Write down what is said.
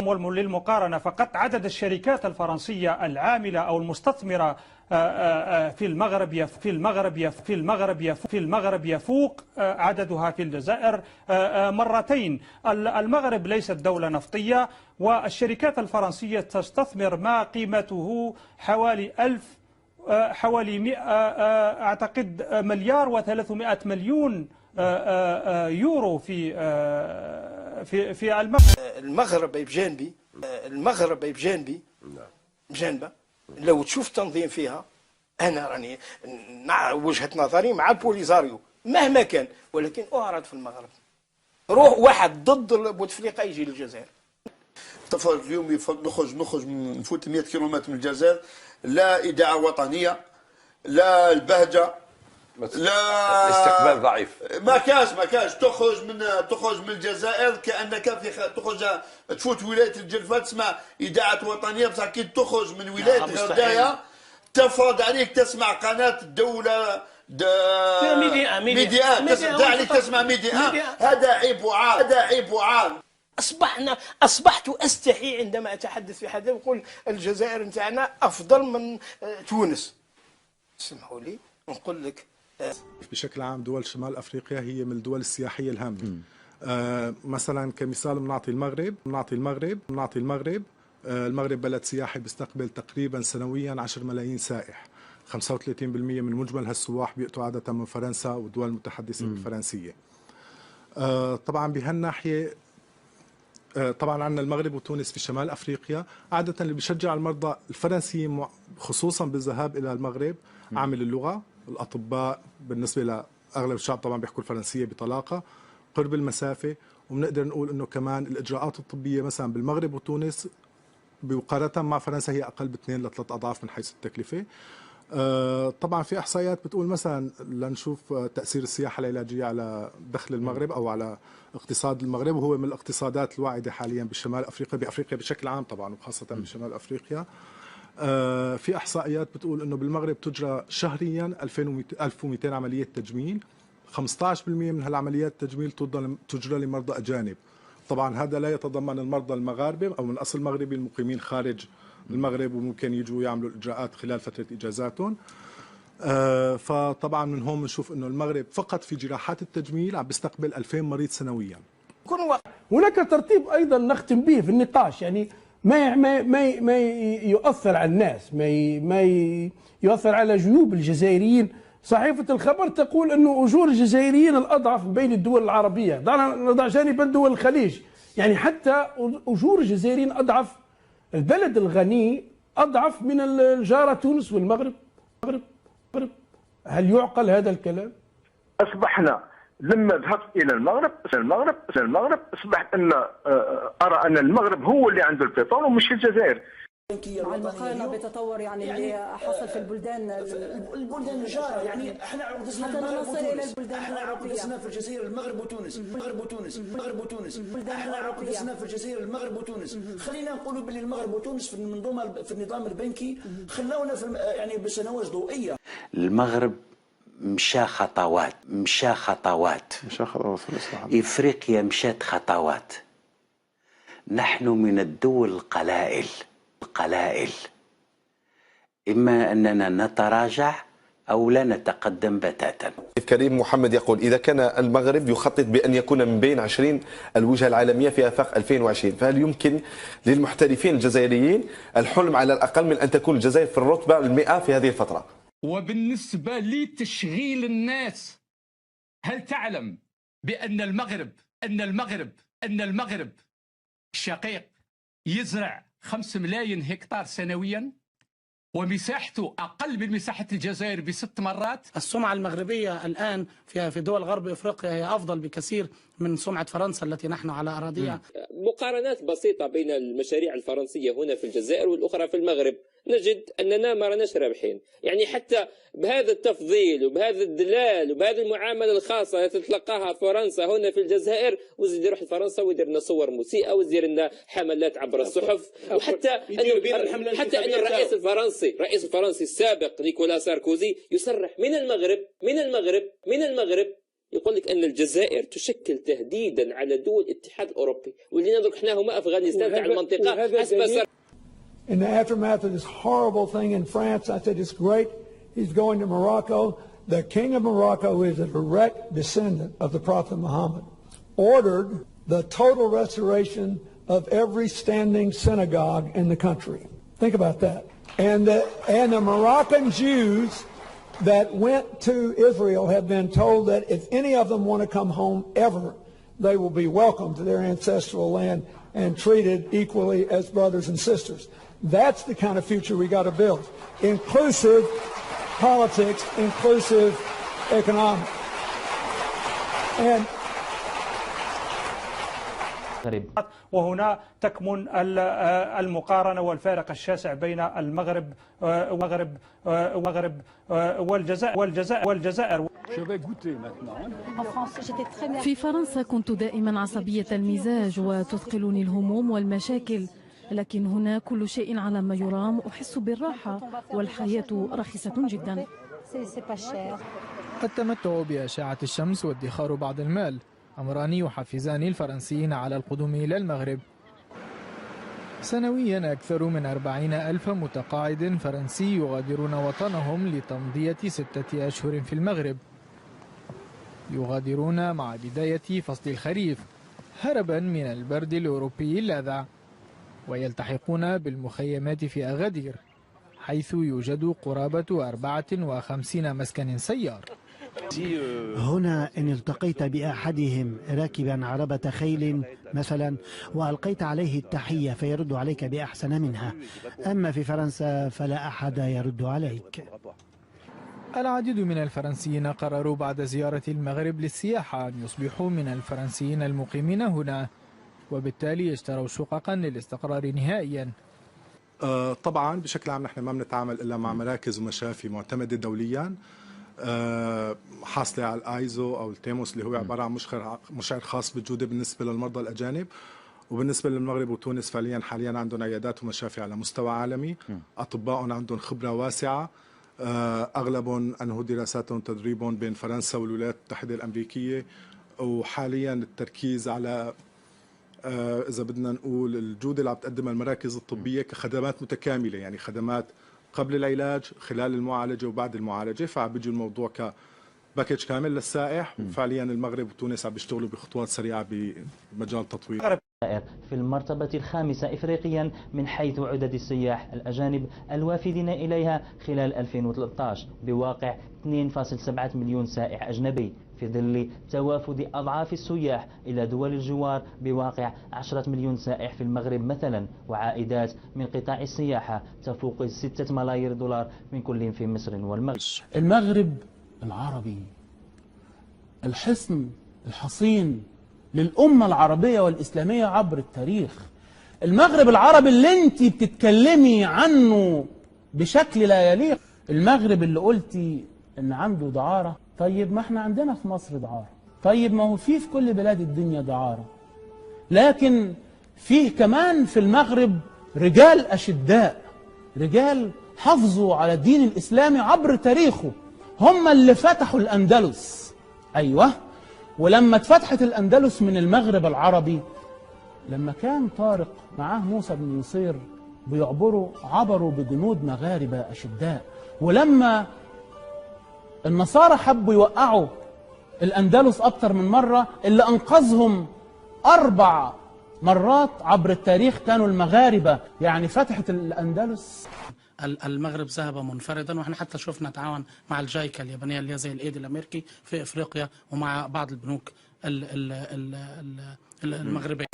للمقارنة فقط عدد الشركات الفرنسية العاملة أو المستثمرة في المغرب يفوق عددها في الجزائر مرتين. المغرب ليست دولة نفطية، والشركات الفرنسية تستثمر ما قيمته حوالي أعتقد مليار و300 مليون يورو في المغرب بجانبي لو تشوف التنظيم فيها، انا راني مع وجهة نظري مع البوليزاريو مهما كان، ولكن اعرض في المغرب. روح واحد ضد بوتفليقه يجي للجزائر. تفرج اليوم نخرج نفوت 100 كيلومتر من الجزائر، لا اذاعه وطنيه، لا البهجه، لا الاستقبال ضعيف. ما كاش تخرج من الجزائر كانك تخرج تفوت ولايه الجلفه تسمع اذاعه وطنيه، بصح كي تخرج من ولايه غردايه تفرض عليك تسمع قناه الدوله ميديا عليك تسمع ميديا. هذا عيب وعار. اصبحت استحي عندما اتحدث في حدث وأقول الجزائر نتاعنا افضل من تونس. اسمحوا لي نقول لك بشكل عام دول شمال افريقيا هي من الدول السياحيه الهامه. مثلا كمثال بنعطي المغرب. المغرب بلد سياحي بيستقبل تقريبا سنويا 10 ملايين سائح. 35% من مجمل هالسواح بيأتوا عاده من فرنسا والدول المتحدثه بالفرنسيه. طبعا بهالناحيه طبعا عندنا المغرب وتونس في شمال افريقيا. عاده اللي بيشجع المرضى الفرنسيين خصوصا بالذهاب الى المغرب عامل اللغه، الاطباء بالنسبه لاغلب الشعب طبعا بيحكوا الفرنسيه بطلاقه، قرب المسافه، وبنقدر نقول انه كمان الاجراءات الطبيه مثلا بالمغرب وتونس مقارنه مع فرنسا هي اقل ب2 ل3 اضعاف من حيث التكلفه. طبعا في احصائيات بتقول مثلا لنشوف تاثير السياحه العلاجيه على دخل المغرب او على اقتصاد المغرب، وهو من الاقتصادات الواعده حاليا بشمال افريقيا، بافريقيا بشكل عام طبعا وخاصه بشمال افريقيا. في احصائيات بتقول انه بالمغرب تجرى شهريا 1200 عمليه تجميل، 15% من هالعمليات التجميل تجرى لمرضى اجانب. طبعا هذا لا يتضمن المرضى المغاربه او من اصل مغربي المقيمين خارج المغرب وممكن يجوا يعملوا الاجراءات خلال فتره اجازاتهم. فطبعا من هون بنشوف انه المغرب فقط في جراحات التجميل عم بيستقبل 2000 مريض سنويا. هناك ترتيب ايضا نختم به في النقاش، يعني ما يؤثر على الناس، ما يؤثر على جيوب الجزائريين. صحيفة الخبر تقول أنه أجور الجزائريين الأضعف بين الدول العربية، نضع جانبا دول الخليج، يعني حتى أجور الجزائريين أضعف. البلد الغني أضعف من الجارة تونس والمغرب. هل يعقل هذا الكلام؟ أصبحنا لما ذهبت إلى المغرب أصبحت أن أرى أن المغرب هو اللي عنده البترول ومش الجزائر. مع المقارنة بتطور يعني اللي حصل في البلدان الجارة، يعني احنا عرضنا في الجزائر المغرب وتونس، احنا عرضنا في الجزائر المغرب وتونس. خلينا نقولوا باللي المغرب وتونس في المنظومة في النظام البنكي خلونا في يعني بسنوات ضوئية. المغرب مشى خطوات في الإصلاحات. إفريقيا مشات خطوات. نحن من الدول القلائل إما أننا نتراجع أو لا نتقدم بتاتا. كريم محمد يقول إذا كان المغرب يخطط بأن يكون من بين 20 الوجهة العالمية في آفاق 2020، فهل يمكن للمحترفين الجزائريين الحلم على الأقل من أن تكون الجزائر في الرتبة 100 في هذه الفترة؟ وبالنسبة لتشغيل الناس، هل تعلم بأن المغرب الشقيق يزرع 5 ملايين هكتار سنويا، ومساحته أقل من مساحة الجزائر ب6 مرات. السمعة المغربية الآن في دول غرب إفريقيا هي أفضل بكثير من سمعة فرنسا التي نحن على أراضيها. مقارنات بسيطة بين المشاريع الفرنسية هنا في الجزائر والأخرى في المغرب، نجد أننا ما راناش رابحين. يعني حتى بهذا التفضيل وبهذا الدلال وبهذه المعاملة الخاصة التي تتلقاها فرنسا هنا في الجزائر، وزيد يروح لفرنسا ويدير لنا صور مسيئة ويدير لنا حملات عبر الصحف، وحتى أن الرئيس الفرنسي السابق نيكولا ساركوزي يصرح من المغرب يقول لك أن الجزائر تشكل تهديدا على دول الاتحاد الأوروبي، واللي نضرب احنا هما أفغانستان تاع المنطقة حسب. In the aftermath of this horrible thing in France, I said, it's great. He's going to Morocco. The king of Morocco is a direct descendant of the Prophet Muhammad. Ordered the total restoration of every standing synagogue in the country. Think about that. And the Moroccan Jews that went to Israel have been told that if any of them want to come home ever, they will be welcome to their ancestral land and treated equally as brothers and sisters. That's the kind of future we got to build. Inclusive politics, inclusive economics. And وهنا تكمن المقارنة والفارق الشاسع بين المغرب والجزائر. في فرنسا كنت دائما عصبية المزاج وتثقلني الهموم والمشاكل، لكن هنا كل شيء على ما يرام، أحس بالراحة والحياة رخيصة جدا. التمتع بأشعة الشمس وادخار بعض المال أمران يحفزان الفرنسيين على القدوم إلى المغرب. سنويا أكثر من 40,000 متقاعد فرنسي يغادرون وطنهم لتمضية 6 أشهر في المغرب. يغادرون مع بداية فصل الخريف هربا من البرد الأوروبي اللاذع، ويلتحقون بالمخيمات في أغادير حيث يوجد قرابة 54 مسكن سيار. هنا إن التقيت بأحدهم راكبا عربة خيل مثلا وألقيت عليه التحية فيرد عليك بأحسن منها، أما في فرنسا فلا أحد يرد عليك. العديد من الفرنسيين قرروا بعد زيارة المغرب للسياحة أن يصبحوا من الفرنسيين المقيمين هنا، وبالتالي اشتروا شققا للاستقرار نهائيا. طبعا بشكل عام نحن ما بنتعامل إلا مع مراكز ومشافي معتمدة دوليا حاصلة على الآيزو أو التيموس اللي هو عبارة عن مشعر خاص بالجودة بالنسبة للمرضى الأجانب. وبالنسبة للمغرب وتونس فعليا حاليا عندهم عيادات ومشافي على مستوى عالمي، أطباء عندهم خبرة واسعة، أغلبهم أنهوا دراساتهم تدريبهم بين فرنسا والولايات المتحدة الأمريكية، وحاليا التركيز على إذا بدنا نقول الجودة اللي عم تقدمها المراكز الطبية كخدمات متكاملة، يعني خدمات قبل العلاج، خلال المعالجة وبعد المعالجة، فعم بيجي الموضوع كباكج كامل للسائح. وفعليا المغرب وتونس عم بيشتغلوا بخطوات سريعة بمجال التطوير. في المرتبة 5 إفريقيا من حيث عدد السياح الأجانب الوافدين إليها خلال 2013 بواقع 2.7 مليون سائح أجنبي، في ظل توافد أضعاف السياح إلى دول الجوار بواقع 10 مليون سائح في المغرب مثلا، وعائدات من قطاع السياحة تفوق 6 ملايير دولار من كل في مصر والمغرب. المغرب العربي الحصن الحصين للأمة العربية والإسلامية عبر التاريخ. المغرب العربي اللي انت بتتكلمي عنه بشكل لا يليق، المغرب اللي قلتي ان عنده دعارة. طيب ما احنا عندنا في مصر دعارة، طيب ما هو في كل بلاد الدنيا دعارة، لكن فيه كمان في المغرب رجال أشداء، رجال حافظوا على الدين الإسلامي عبر تاريخه، هم اللي فتحوا الأندلس. أيوه، ولما اتفتحت الأندلس من المغرب العربي، لما كان طارق معاه موسى بن نصير عبروا بجنود مغاربة أشداء، ولما النصارى حبوا يوقعوا الأندلس أكتر من مرة، اللي أنقذهم 4 مرات عبر التاريخ كانوا المغاربة، يعني فتحت الأندلس. المغرب ذهب منفردا، واحنا حتى شفنا تعاون مع الجايكا اليابانية اللي هي زي الايد الامريكي في افريقيا، ومع بعض البنوك المغربية.